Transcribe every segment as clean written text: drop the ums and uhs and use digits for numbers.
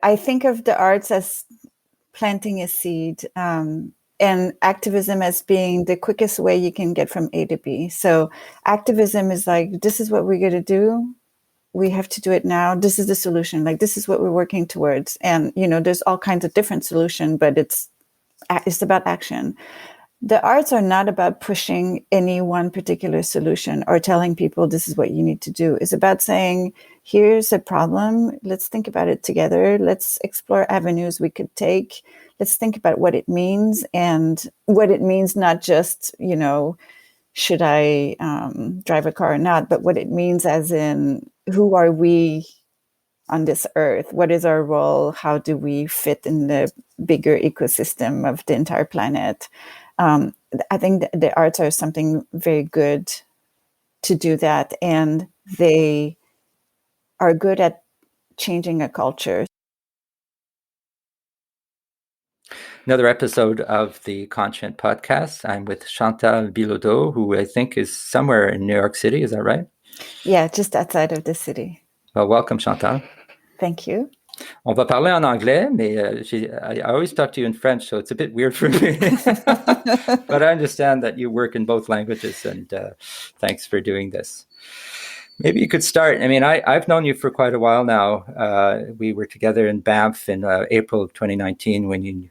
I think of the arts as planting a seed, and activism as being the quickest way you can get from A to B. So activism is like, this is what we're going to do. We have to do it now. This is the solution. Like, this is what we're working towards. And, there's all kinds of different solutions, but it's about action. The arts are not about pushing any one particular solution or telling people this is what you need to do. It's about saying, here's a problem. Let's think about it together. Let's explore avenues we could take. Let's think about what it means, and what it means, not just, should I drive a car or not, but what it means as in, who are we on this earth? What is our role? How do we fit in the bigger ecosystem of the entire planet? I think the arts are something very good to do that, and they are good at changing a culture. Another episode of the Conscient Podcast. I'm with Chantal Bilodeau, who I think is somewhere in New York City. Is that right? Yeah, just outside of the city. Well, welcome, Chantal. Thank you. On va parler en anglais, mais I always talk to you in French, so it's a bit weird for me. But I understand that you work in both languages, and thanks for doing this. Maybe you could start. I mean, I've known you for quite a while now. We were together in Banff in April of 2019 when you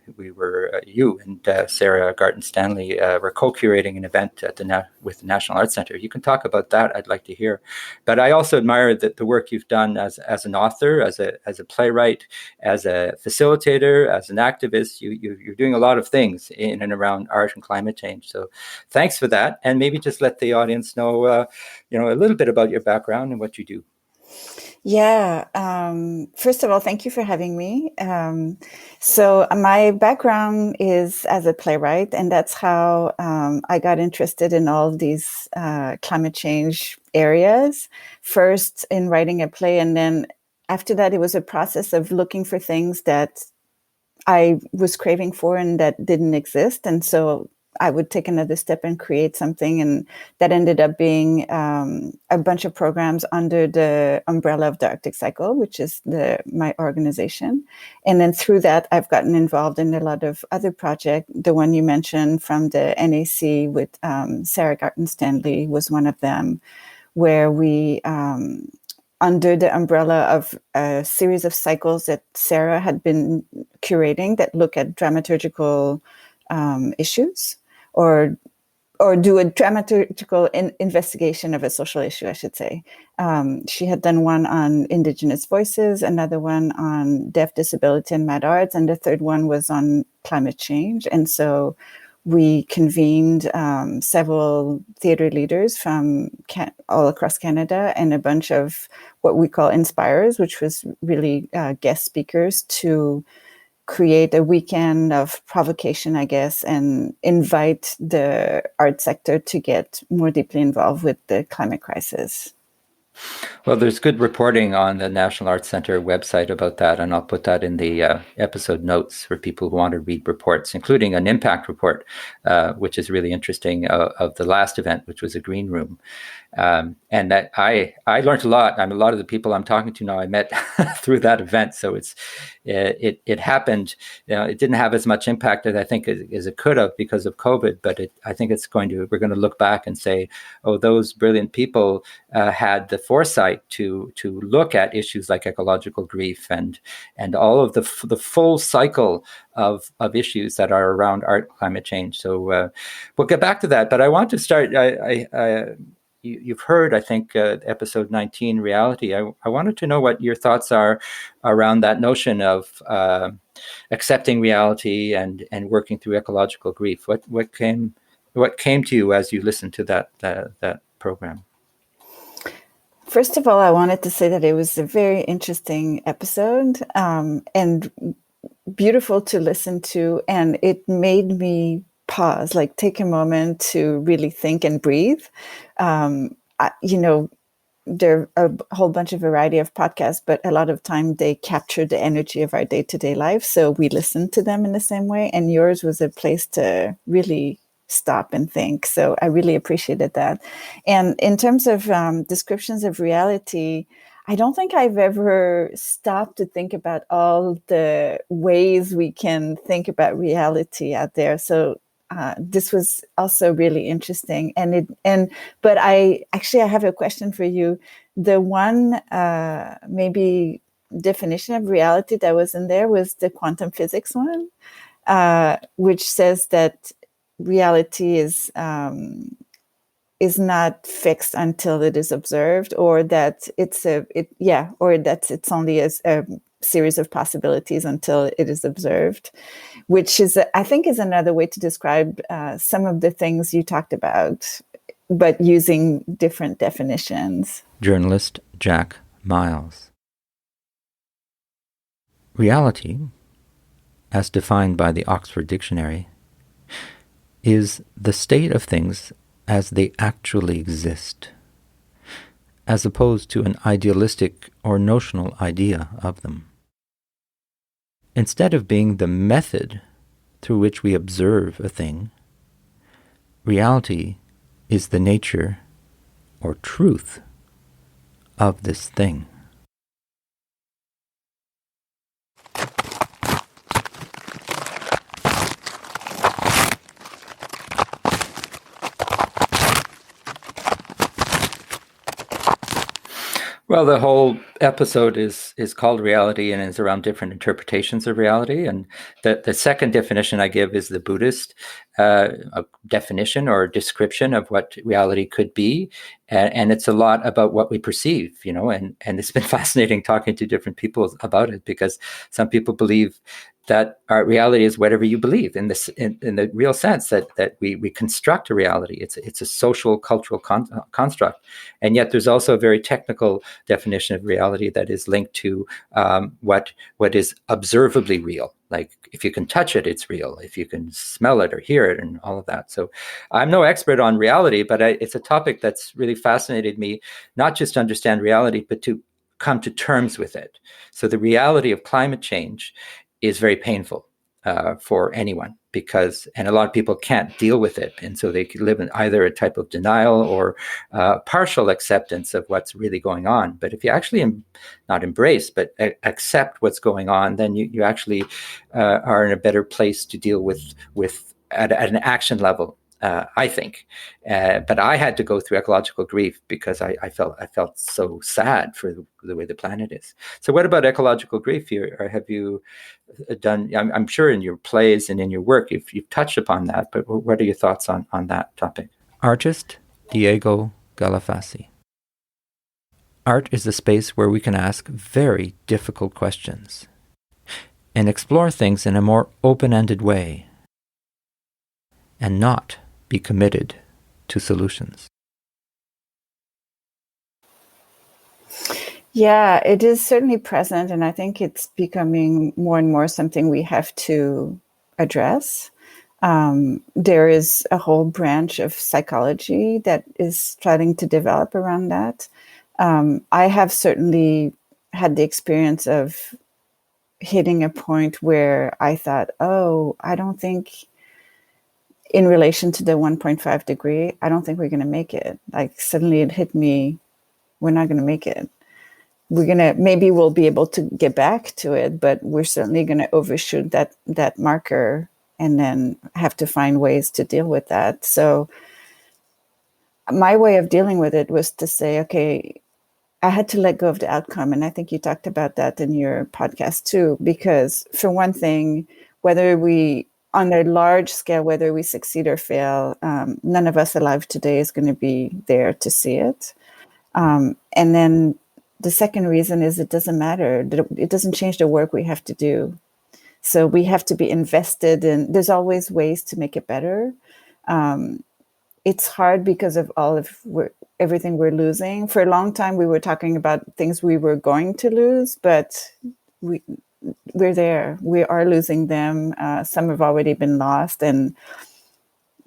and Sarah Garton-Stanley were co-curating an event at with the National Arts Centre. You can talk about that. I'd like to hear. But I also admire the work you've done as an author, as a playwright, as a facilitator, as an activist. You're doing a lot of things in and around art and climate change. So thanks for that. And maybe just let the audience know, a little bit about your background and what you do. Yeah. First of all, thank you for having me. So my background is as a playwright, and that's how I got interested in all of these climate change areas. First in writing a play, and then after that, it was a process of looking for things that I was craving for and that didn't exist. And so I would take another step and create something. And that ended up being a bunch of programs under the umbrella of the Arctic Cycle, which is my organization. And then through that, I've gotten involved in a lot of other projects. The one you mentioned from the NAC with Sarah Garton-Stanley was one of them, where we, under the umbrella of a series of cycles that Sarah had been curating that look at dramaturgical issues, or do a dramaturgical investigation of a social issue, I should say. She had done one on Indigenous voices, another one on deaf, disability, and mad arts, and the third one was on climate change. And so we convened several theater leaders from all across Canada and a bunch of what we call inspirers, which was really guest speakers, to create a weekend of provocation, I guess, and invite the art sector to get more deeply involved with the climate crisis. Well, there's good reporting on the National Arts Centre website about that, and I'll put that in the episode notes for people who want to read reports, including an impact report, which is really interesting, of the last event, which was a green room. And that I learned a lot. A lot of the people I'm talking to now I met through that event. So it happened. It didn't have as much impact as I think as it could have because of COVID. But I think we're going to look back and say, oh, those brilliant people had the foresight to look at issues like ecological grief and all of the full cycle of issues that are around art, climate change. So we'll get back to that. But I want to start. You've heard, I think, episode 19, Reality. I wanted to know what your thoughts are around that notion of accepting reality and working through ecological grief. What came to you as you listened to that program? First of all, I wanted to say that it was a very interesting episode and beautiful to listen to, and it made me pause, like take a moment to really think and breathe. There are a whole bunch of variety of podcasts, but a lot of time they capture the energy of our day-to-day life. So we listen to them in the same way. And yours was a place to really stop and think. So I really appreciated that. And in terms of descriptions of reality, I don't think I've ever stopped to think about all the ways we can think about reality out there. So this was also really interesting. But I have a question for you. The one maybe definition of reality that was in there was the quantum physics one, which says that reality is not fixed until it is observed, or that it's only a series of possibilities until it is observed, which is, I think, is another way to describe some of the things you talked about, but using different definitions. Journalist Jack Miles. Reality, as defined by the Oxford Dictionary, is the state of things as they actually exist, as opposed to an idealistic or notional idea of them. Instead of being the method through which we observe a thing, reality is the nature or truth of this thing. Well, the whole episode is called reality and is around different interpretations of reality. And the second definition I give is the Buddhist definition or description of what reality could be. And it's a lot about what we perceive, and it's been fascinating talking to different people about it, because some people believe that our reality is whatever you believe, in the real sense that we construct a reality. It's a social, cultural construct. And yet there's also a very technical definition of reality that is linked to what is observably real. Like if you can touch it, it's real. If you can smell it or hear it and all of that. So I'm no expert on reality, but it's a topic that's really fascinated me, not just to understand reality, but to come to terms with it. So the reality of climate change is very painful for anyone, and a lot of people can't deal with it. And so they could live in either a type of denial or partial acceptance of what's really going on. But if you actually not embrace, but accept what's going on, then you actually are in a better place to deal with at an action level. I think, but I had to go through ecological grief because I felt so sad for the way the planet is. So, what about ecological grief? Or have you done? I'm sure in your plays and in your work, you've touched upon that. But what are your thoughts on that topic? Artist Diego Galafasi. Art is a space where we can ask very difficult questions and explore things in a more open-ended way, and not be committed to solutions. Yeah, it is certainly present, and I think it's becoming more and more something we have to address. There is a whole branch of psychology that is starting to develop around that. I have certainly had the experience of hitting a point where I thought, I don't think, in relation to the 1.5 degree, I don't think we're going to make it. Like suddenly it hit me, we're not going to make it. Maybe we'll be able to get back to it, but we're certainly going to overshoot that marker and then have to find ways to deal with that. So my way of dealing with it was to say, okay, I had to let go of the outcome. And I think you talked about that in your podcast too, because for one thing, on a large scale, whether we succeed or fail, none of us alive today is going to be there to see it. And then the second reason is it doesn't matter. It doesn't change the work we have to do. So we have to be invested in, there's always ways to make it better. It's hard because of everything we're losing. For a long time, we were talking about things we were going to lose, but we're there. We are losing them. Some have already been lost, and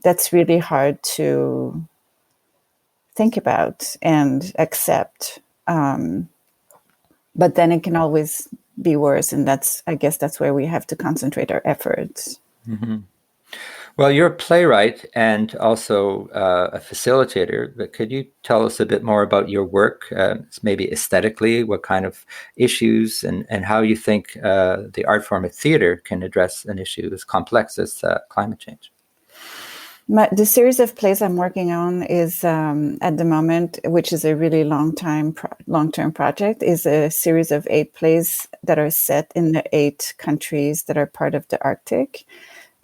that's really hard to think about and accept. But then it can always be worse, and I guess that's where we have to concentrate our efforts. Mm-hmm. Well, you're a playwright and also a facilitator, but could you tell us a bit more about your work, maybe aesthetically, what kind of issues and how you think the art form of theater can address an issue as complex as climate change? The series of plays I'm working on is at the moment, which is a really long-term project, is a series of 8 plays that are set in the 8 countries that are part of the Arctic.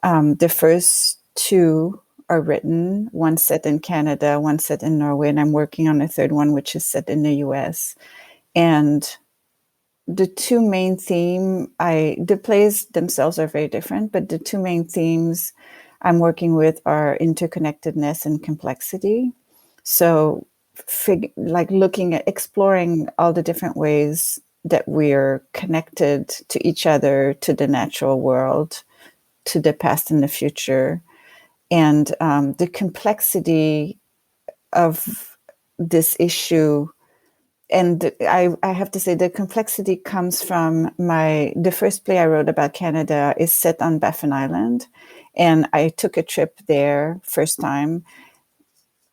The first 2 are written, one set in Canada, one set in Norway, and I'm working on a third one, which is set in the US. And the two main the plays themselves are very different, but the two main themes I'm working with are interconnectedness and complexity. So, looking at exploring all the different ways that we're connected to each other, to the natural world, to the past and the future, and the complexity of this issue. And I have to say the complexity comes from the first play I wrote about Canada is set on Baffin Island. And I took a trip there first time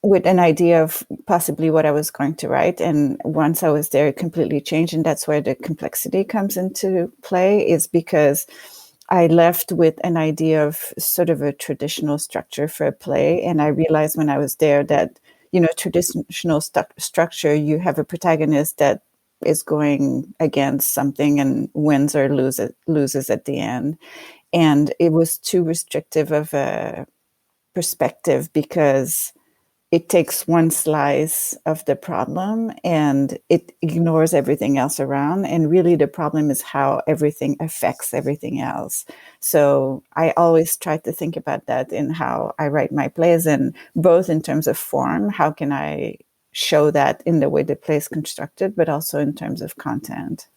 with an idea of possibly what I was going to write. And once I was there, it completely changed. And that's where the complexity comes into play, is because I left with an idea of sort of a traditional structure for a play. And I realized when I was there that, traditional structure, you have a protagonist that is going against something and wins or loses at the end. And it was too restrictive of a perspective because it takes one slice of the problem and it ignores everything else around. And really the problem is how everything affects everything else. So I always try to think about that in how I write my plays, and both in terms of form, how can I show that in the way the play is constructed, but also in terms of content.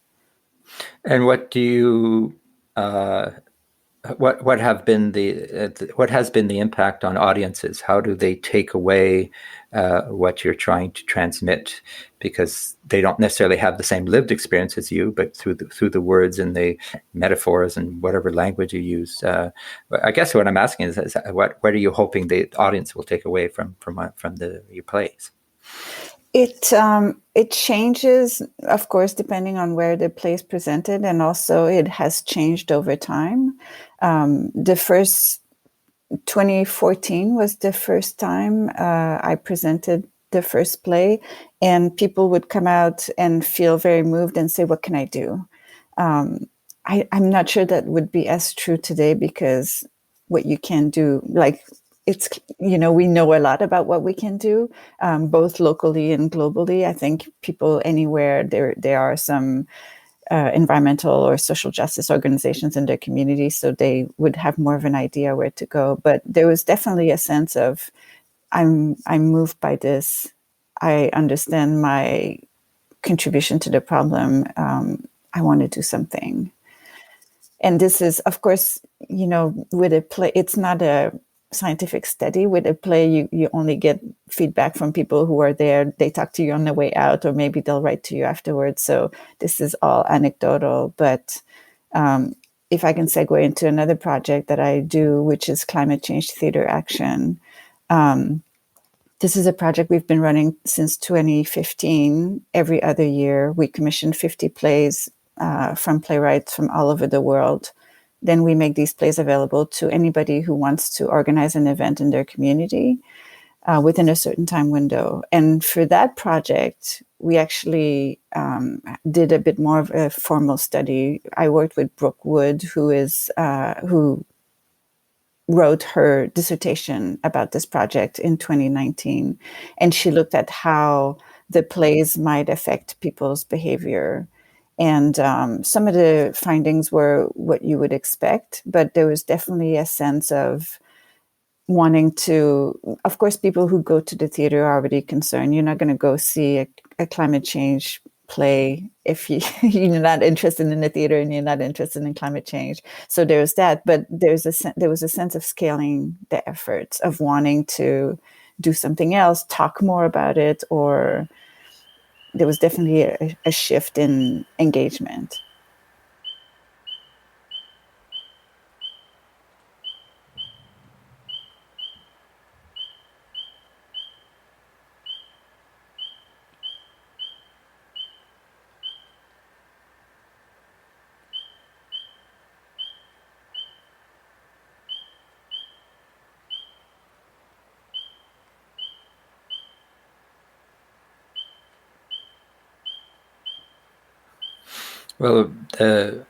And what do you what have been what has been the impact on audiences? How do they take away what you're trying to transmit? Because they don't necessarily have the same lived experience as you, but through the words and the metaphors and whatever language you use. I guess what I'm asking is what are you hoping the audience will take away from your plays? It changes, of course, depending on where the play is presented, and also it has changed over time. The first 2014 was the first time I presented the first play, and people would come out and feel very moved and say, "What can I do?" I'm not sure that would be as true today, because what you can do, we know a lot about what we can do, both locally and globally. I think people anywhere, there are some environmental or social justice organizations in their community, so they would have more of an idea where to go. But there was definitely a sense of, I'm moved by this. I understand my contribution to the problem. I want to do something. And this is, of course, with a play, it's not a scientific study. With a play, you only get feedback from people who are there. They talk to you on the way out, or maybe they'll write to you afterwards. So this is all anecdotal. But if I can segue into another project that I do, which is climate change theater action. This is a project we've been running since 2015. Every other year, we commission 50 plays from playwrights from all over the world. Then we make these plays available to anybody who wants to organize an event in their community within a certain time window. And for that project, we actually did a bit more of a formal study. I worked with Brooke Wood, who wrote her dissertation about this project in 2019. And she looked at how the plays might affect people's behavior. And some of the findings were what you would expect, but there was definitely a sense of wanting to, of course, people who go to the theater are already concerned. You're not going to go see a climate change play if you're not interested in the theater and you're not interested in climate change. So there's that, but there was a sense of scaling the efforts, of wanting to do something else, talk more about it, or there was definitely a shift in engagement. Well,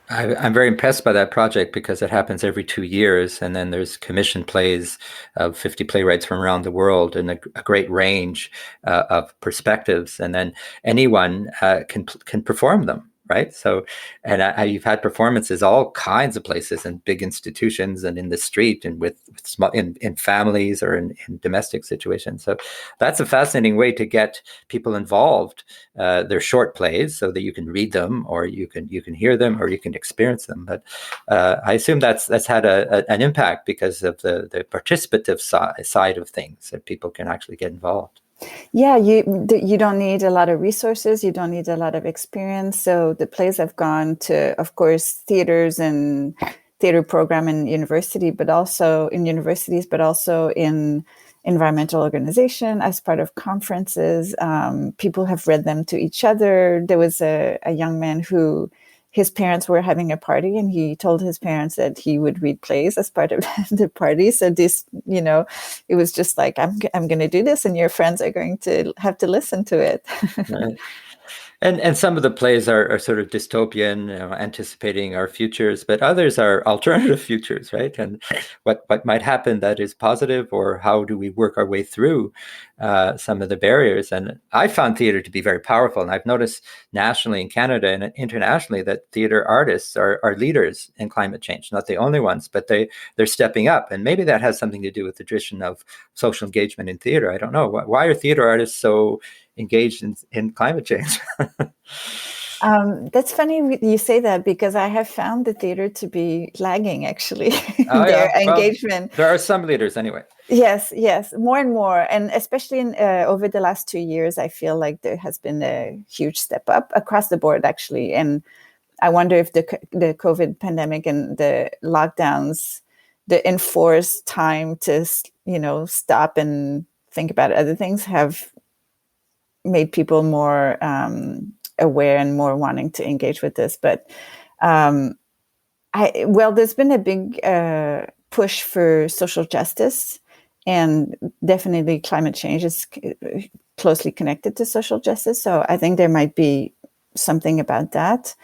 I'm very impressed by that project because it happens every 2 years, and then there's commission plays of 50 playwrights from around the world and a great range of perspectives, and then anyone can perform them, right? So, and you've had performances all kinds of places in big institutions and in the street and with small in families or in domestic situations. So that's a fascinating way to get people involved. They're short plays so that you can read them or you can hear them or you can experience them. But I assume that's had an impact because of the participative side of things, that people can actually get involved. Yeah, you don't need a lot of resources. You don't need a lot of experience. So the plays have gone to, of course, theaters and theater program in university, but also in universities, but also in environmental organization as part of conferences. People have read them to each other. There was a young man who his parents were having a party and he told his parents that he would read plays as part of the party. So this, it was just like, I'm going to do this and your friends are going to have to listen to it. Right. And some of the plays are sort of dystopian, anticipating our futures, but others are alternative futures, right? And what might happen that is positive, or how do we work our way through some of the barriers? And I found theater to be very powerful, and I've noticed nationally in Canada and internationally that theater artists are leaders in climate change. Not the only ones, but they're stepping up, and maybe that has something to do with the tradition of social engagement in theater. I don't know. Why are theater artists so engaged in climate change? That's funny you say that because I have found the theater to be lagging actually Oh their yeah. Well, engagement. there are some leaders anyway. Yes, more and more, and especially over the last 2 years, I feel like there has been a huge step up across the board actually, and I wonder if the COVID pandemic and the lockdowns, the enforced time to stop and think about other things have made people more aware and more wanting to engage with this. But there's been a big push for social justice, and definitely climate change is closely connected to social justice. So I think there might be something about that.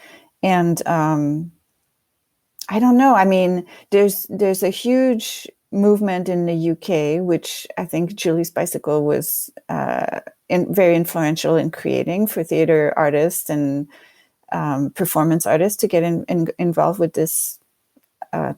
And I don't know. I mean, there's a huge movement in the UK, which I think Julie's Bicycle was very influential in creating for theater artists and performance artists to get involved with this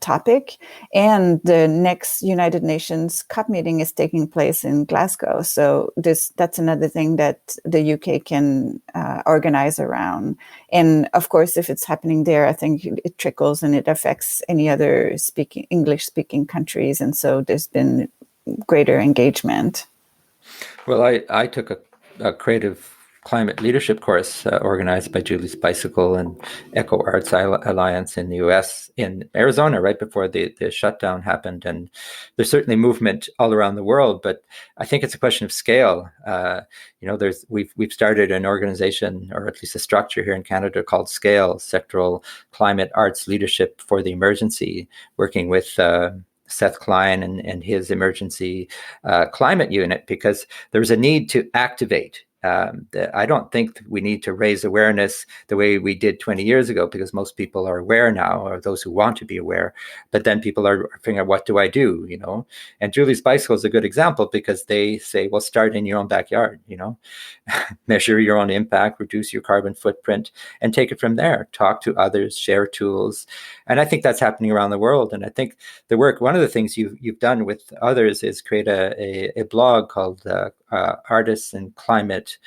topic. And the next United Nations COP meeting is taking place in Glasgow. So that's another thing that the UK can organize around. And of course, if it's happening there, I think it trickles and it affects any other English-speaking countries. And so there's been greater engagement. Well, I took a creative climate leadership course organized by Julie's Bicycle and Eco Arts Alliance in the U.S. in Arizona right before the shutdown happened. And there's certainly movement all around the world, but I think it's a question of scale. We've started an organization, or at least a structure here in Canada, called SCALE, Sectoral Climate Arts Leadership for the Emergency, working with Seth Klein and his emergency climate unit, because there's a need to activate. I don't think we need to raise awareness the way we did 20 years ago, because most people are aware now, or those who want to be aware. But then people are figuring out, what do I do? And Julie's Bicycle is a good example, because they say, well, start in your own backyard. Measure your own impact, reduce your carbon footprint, and take it from there. Talk to others, share tools. And I think that's happening around the world. And I think the work, one of the things you've done with others is create a blog called Artists and Climate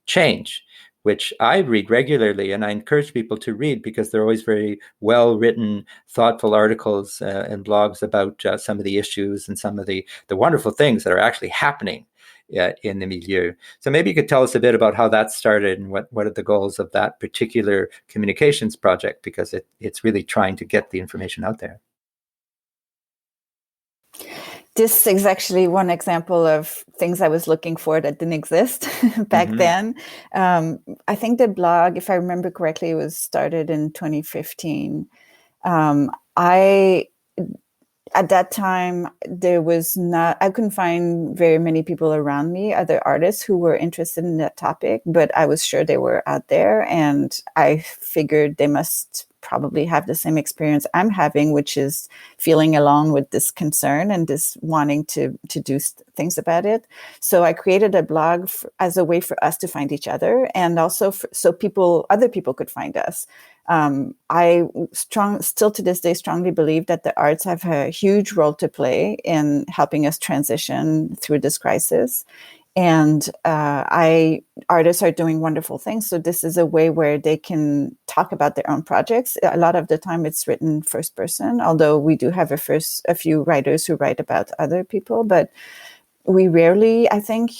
Change, which I read regularly, and I encourage people to read, because they're always very well-written, thoughtful articles and blogs about some of the issues and some of the wonderful things that are actually happening in the milieu. So maybe you could tell us a bit about how that started and what are the goals of that particular communications project, because it's really trying to get the information out there. This is actually one example of things I was looking for that didn't exist back then. I think the blog, if I remember correctly, was started in 2015. I at that time, I couldn't find very many people around me, other artists who were interested in that topic, but I was sure they were out there. And I figured they must probably have the same experience I'm having, which is feeling alone with this concern and this wanting to do things about it. So I created a blog as a way for us to find each other, and also so other people could find us. I still to this day strongly believe that the arts have a huge role to play in helping us transition through this crisis. And artists are doing wonderful things. So this is a way where they can talk about their own projects. A lot of the time it's written first person, although we do have a few writers who write about other people, but we rarely, I think,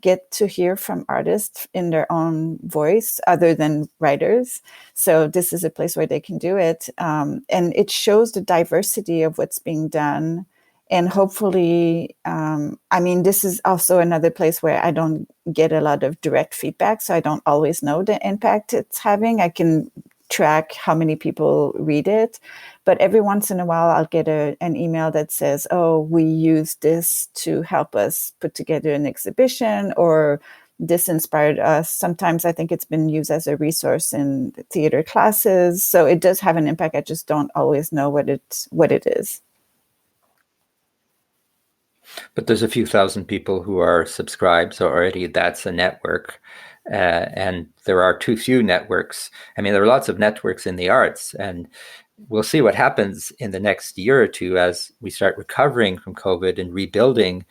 get to hear from artists in their own voice other than writers. So this is a place where they can do it. And it shows the diversity of what's being done. And hopefully, this is also another place where I don't get a lot of direct feedback. So I don't always know the impact it's having. I can track how many people read it, but every once in a while I'll get an email that says, oh, we used this to help us put together an exhibition, or this inspired us. Sometimes I think it's been used as a resource in theater classes. So it does have an impact. I just don't always know what it is. But there's a few thousand people who are subscribed, so already that's a network. And there are too few networks. I mean, there are lots of networks in the arts, and we'll see what happens in the next year or two as we start recovering from COVID and rebuilding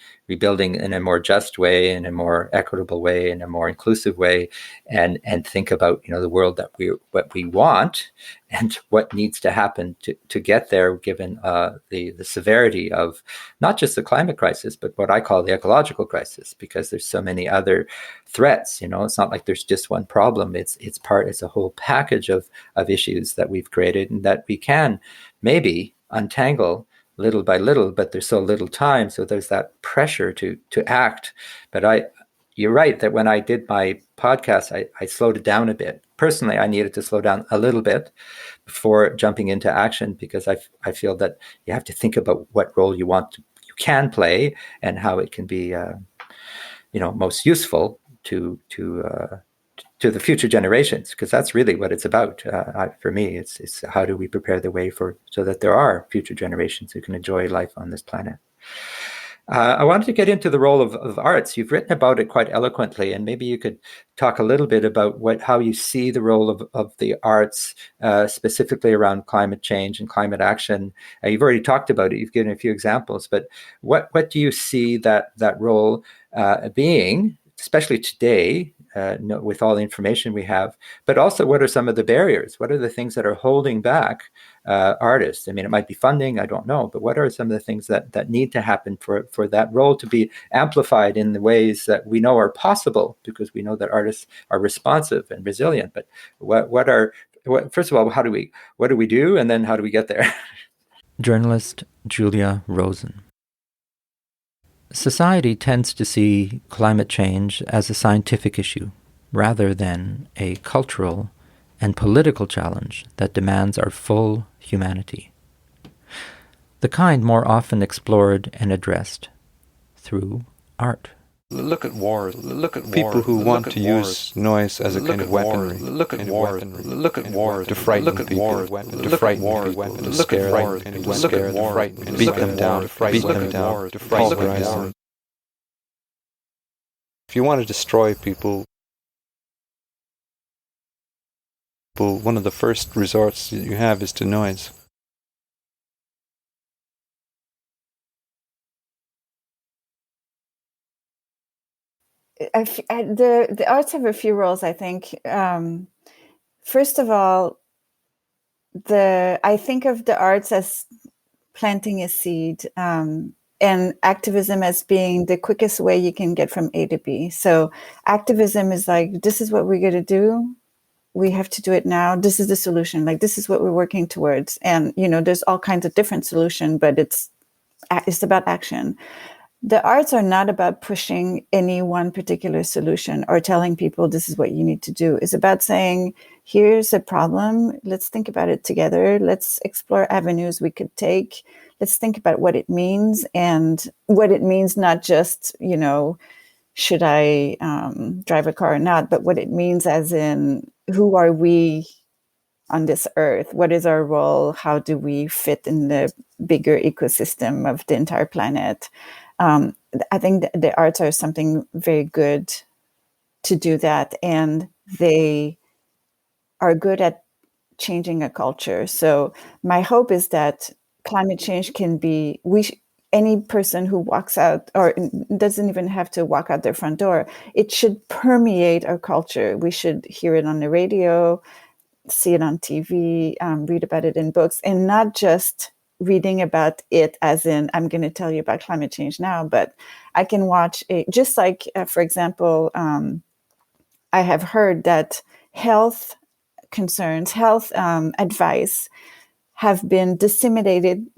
in a more just way, in a more equitable way, in a more inclusive way, and think about, the world what we want and what needs to happen to get there, given the severity of not just the climate crisis, but what I call the ecological crisis, because there's so many other threats. It's not like there's just one problem. It's a whole package of issues that we've created and that we can maybe untangle little by little, but there's so little time, so there's that pressure to act. But you're right that when I did my podcast, I slowed it down a bit. Personally, I needed to slow down a little bit before jumping into action, because I feel that you have to think about what role you can play and how it can be most useful to the future generations, because that's really what it's about. For me, it's how do we prepare the way so that there are future generations who can enjoy life on this planet. I wanted to get into the role of arts. You've written about it quite eloquently, and maybe you could talk a little bit about how you see the role of the arts, specifically around climate change and climate action. You've already talked about it. You've given a few examples, but what do you see that role being, especially today, with all the information we have, but also what are some of the barriers? What are the things that are holding back artists? I mean, it might be funding, I don't know, but what are some of the things that need to happen for that role to be amplified in the ways that we know are possible, because we know that artists are responsive and resilient. But first of all, what do we do, and then how do we get there? Journalist Julia Rosen. Society tends to see climate change as a scientific issue rather than a cultural and political challenge that demands our full humanity, the kind more often explored and addressed through art. Look at wars. Look at people who want to use noise as a kind of weaponry. Look at wars. Look at wars to frighten people. To frighten people. To scare them. To scare them. Frighten. Beat them down. Beat them down. To pulverize them. If you want to destroy people, one of the first resorts you have is to noise. The arts have a few roles, I think. First of all, I think of the arts as planting a seed, and activism as being the quickest way you can get from A to B. So activism is like, this is what we're going to do. We have to do it now. This is the solution. Like, this is what we're working towards. And, there's all kinds of different solutions, but it's about action. the arts are not about pushing any one particular solution or telling people this is what you need to do. It's about saying, here's a problem. Let's think about it together. Let's explore avenues we could take. Let's think about what it means, and what it means, not just, should I drive a car or not, but what it means as in, who are we on this earth? What is our role? How do we fit in the bigger ecosystem of the entire planet? I think the arts are something very good to do that, and they are good at changing a culture. So my hope is that climate change can be, any person who walks out, or doesn't even have to walk out their front door, it should permeate our culture. We should hear it on the radio, see it on TV, read about it in books, and not just reading about it as in, I'm going to tell you about climate change now, but I can watch it, just like, for example, I have heard that health concerns, health advice have been disseminated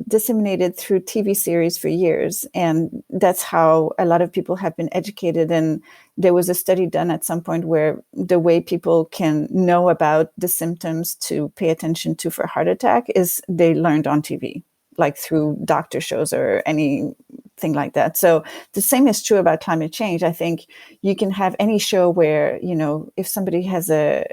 through TV series for years. And that's how a lot of people have been educated. And there was a study done at some point where the way people can know about the symptoms to pay attention to for heart attack is they learned on TV, like through doctor shows or anything like that. So the same is true about climate change. I think you can have any show where, if somebody has a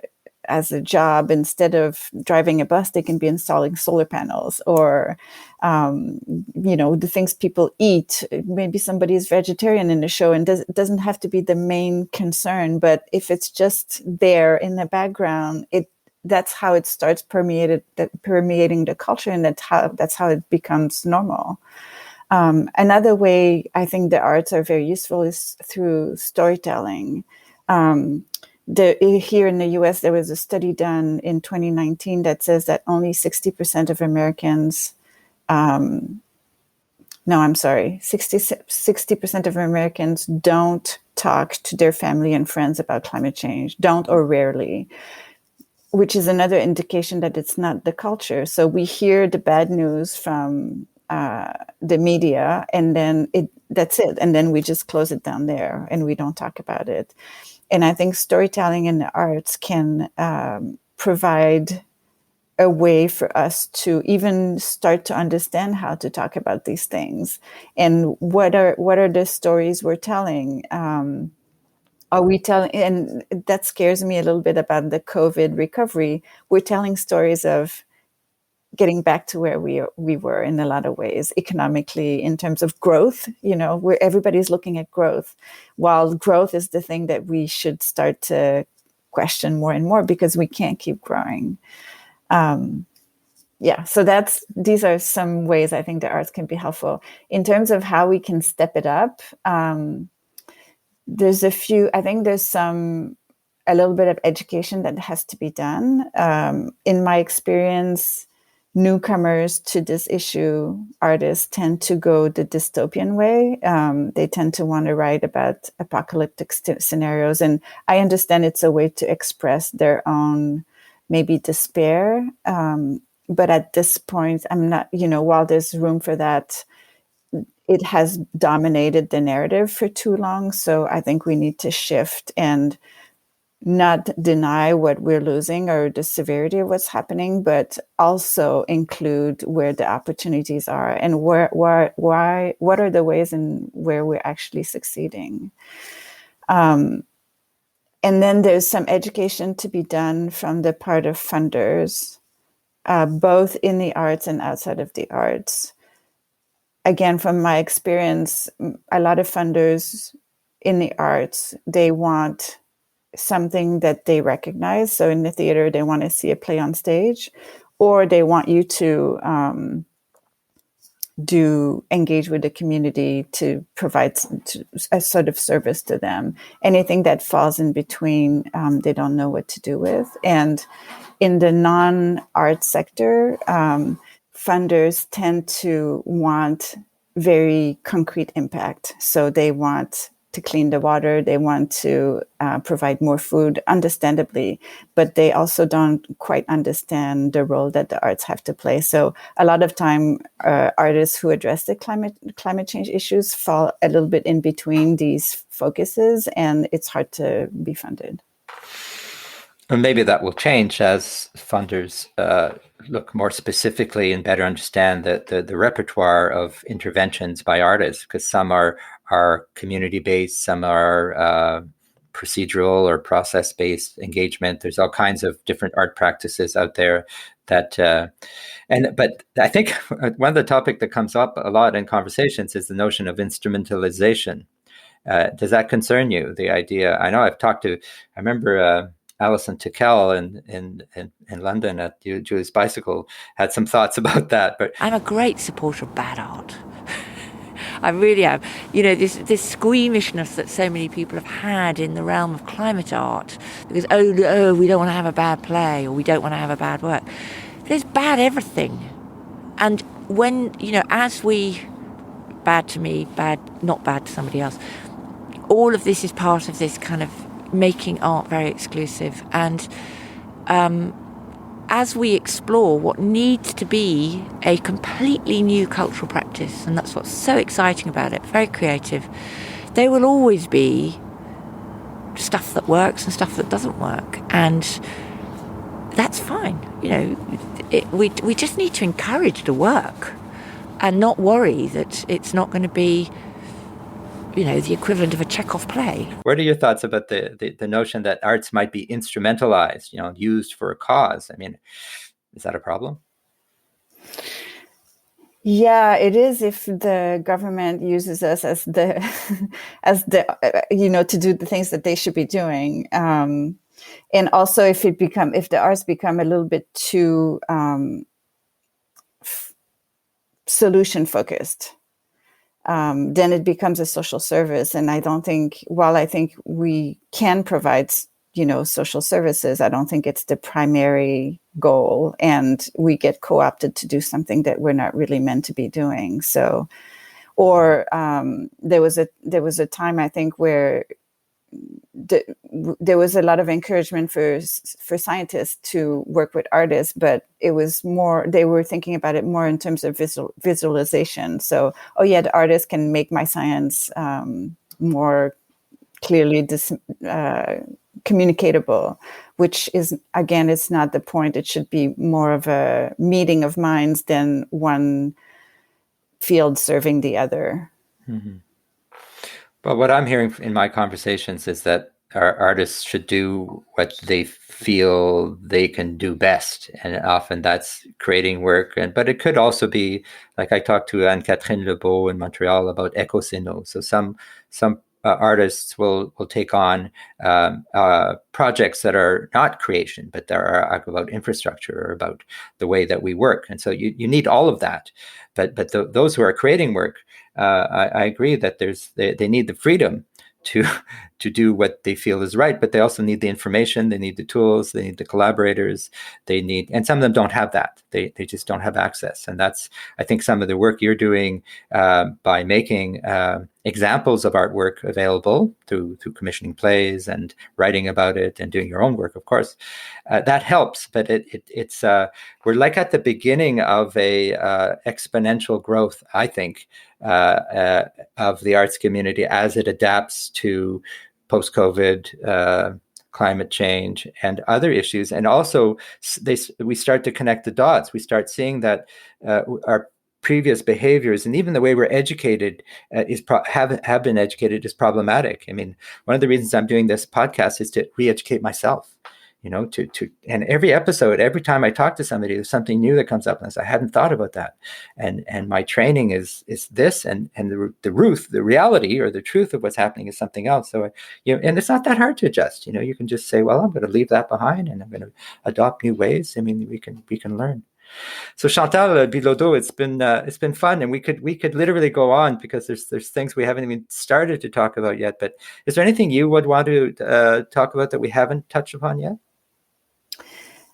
job, instead of driving a bus, they can be installing solar panels, or, the things people eat. Maybe somebody is vegetarian in the show, and it doesn't have to be the main concern, but if it's just there in the background, that's how it starts permeating the culture, and that's how it becomes normal. Another way I think the arts are very useful is through storytelling. Here in the US, there was a study done in 2019 that says that only 60% of Americans, 60% of Americans don't talk to their family and friends about climate change, don't or rarely, which is another indication that it's not the culture. So we hear the bad news from the media, and then that's it. And then we just close it down there and we don't talk about it. And I think storytelling in the arts can provide a way for us to even start to understand how to talk about these things, and what are the stories we're telling. Are we telling? And that scares me a little bit about the COVID recovery. We're telling stories of getting back to where we were in a lot of ways, economically, in terms of growth, where everybody's looking at growth, while growth is the thing that we should start to question more and more, because we can't keep growing. So these are some ways I think the arts can be helpful. In terms of how we can step it up, there's a little bit of education that has to be done. In my experience, newcomers to this issue, artists tend to go the dystopian way. They tend to want to write about apocalyptic scenarios. And I understand it's a way to express their own maybe despair. But at this point, I'm not, while there's room for that, it has dominated the narrative for too long. So I think we need to shift and not deny what we're losing or the severity of what's happening, but also include where the opportunities are and what are the ways in where we're actually succeeding. And then there's some education to be done from the part of funders, both in the arts and outside of the arts. Again, from my experience, a lot of funders in the arts, they want something that they recognize. So in the theater, they want to see a play on stage, or they want you to engage with the community to provide a sort of service to them. Anything that falls in between, they don't know what to do with. And in the non-art sector, funders tend to want very concrete impact. So they want to clean the water. They want to provide more food, understandably, but they also don't quite understand the role that the arts have to play. So a lot of time, artists who address the climate change issues fall a little bit in between these focuses, and it's hard to be funded. And maybe that will change as funders look more specifically and better understand the repertoire of interventions by artists, because some are community-based, some are procedural or process-based engagement. There's all kinds of different art practices out there that, but I think one of the topics that comes up a lot in conversations is the notion of instrumentalization. Does that concern you? The idea, I know I remember Alison Tickell in London at Julie's Bicycle had some thoughts about that. But I'm a great supporter of bad art. I really am. You know, this squeamishness that so many people have had in the realm of climate art, because oh, we don't want to have a bad play, or we don't want to have a bad work. There's bad everything, and when as we bad to me, bad not bad to somebody else. All of this is part of this kind of making art very exclusive, and as we explore what needs to be a completely new cultural practice, and that's what's so exciting about it, very creative, there will always be stuff that works and stuff that doesn't work, and that's fine. We just need to encourage the work and not worry that it's not going to be the equivalent of a Chekhov play. What are your thoughts about the notion that arts might be instrumentalized, used for a cause? I mean, is that a problem? Yeah, it is if the government uses us as the to do the things that they should be doing. And also if the arts become a little bit too solution focused. Then it becomes a social service. And I think we can provide, social services, I don't think it's the primary goal. And we get co-opted to do something that we're not really meant to be doing. So, or there was a time, I think, where there was a lot of encouragement for scientists to work with artists, but it was more, they were thinking about it more in terms of visualization. So, the artist can make my science more clearly communicatable, which is, again, it's not the point. It should be more of a meeting of minds than one field serving the other. Mm-hmm. Well, what I'm hearing in my conversations is that our artists should do what they feel they can do best. And often that's creating work. But it could also be, like I talked to Anne-Catherine Lebeau in Montreal about Ecosino. So some artists will take on projects that are not creation, but that are about infrastructure or about the way that we work. And so you need all of that. But those who are creating work, I agree that they need the freedom to do what they feel is right, but they also need the information, they need the tools, they need the collaborators, and some of them don't have that. They just don't have access. And that's, I think, some of the work you're doing by making examples of artwork available through commissioning plays and writing about it and doing your own work, of course. That helps, but it's we're like at the beginning of a exponential growth, I think, of the arts community as it adapts to post-COVID climate change and other issues. And also we start to connect the dots. We start seeing that our previous behaviors and even the way we're educated have been educated is problematic. I mean, one of the reasons I'm doing this podcast is to re-educate myself. And every episode, every time I talk to somebody, there's something new that comes up, and I hadn't thought about that. And my training is this, and the reality or the truth of what's happening is something else. So and it's not that hard to adjust. You can just say, well, I'm going to leave that behind, and I'm going to adopt new ways. I mean, we can learn. So Chantal Bilodeau, it's been fun, and we could literally go on because there's things we haven't even started to talk about yet. But is there anything you would want to talk about that we haven't touched upon yet?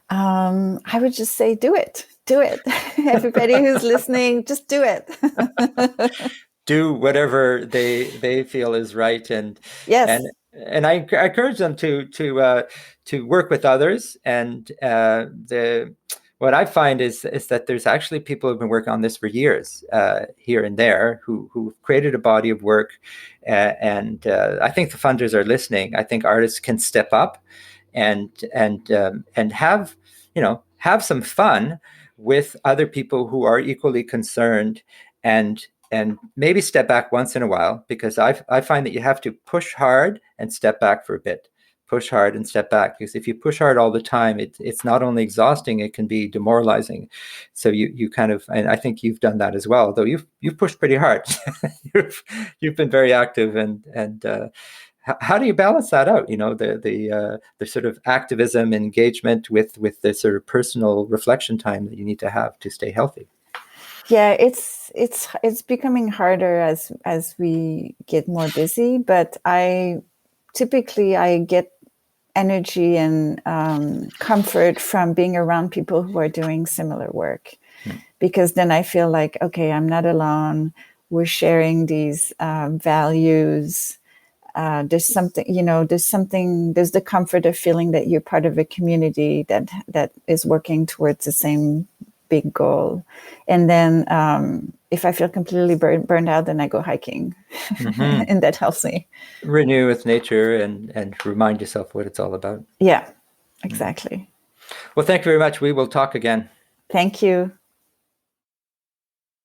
I would just say, do it. Everybody who's listening, just do it. do whatever they feel is right, and Yes. I encourage them to work with others. And what I find is that there's actually people who've been working on this for years, here and there, who've created a body of work, and I think the funders are listening. I think artists can step up and have have some fun with other people who are equally concerned, and maybe step back once in a while, because I find that you have to push hard and step back for a bit. Push hard and step back, because if you push hard all the time, it's not only exhausting, it can be demoralizing. So you kind of, and I think you've done that as well, though you've pushed pretty hard. you've been very active, and how do you balance that out? The sort of activism engagement with the sort of personal reflection time that you need to have to stay healthy. Yeah, it's becoming harder as we get more busy, but I get energy and comfort from being around people who are doing similar work, because then I feel like, okay, I'm not alone. We're sharing these values. There's something, there's the comfort of feeling that you're part of a community that is working towards the same big goal. And then if I feel completely burned out, then I go hiking. And that helps me renew with nature and remind yourself what it's all about. Yeah, exactly. Well, thank you very much. We will talk again. Thank you.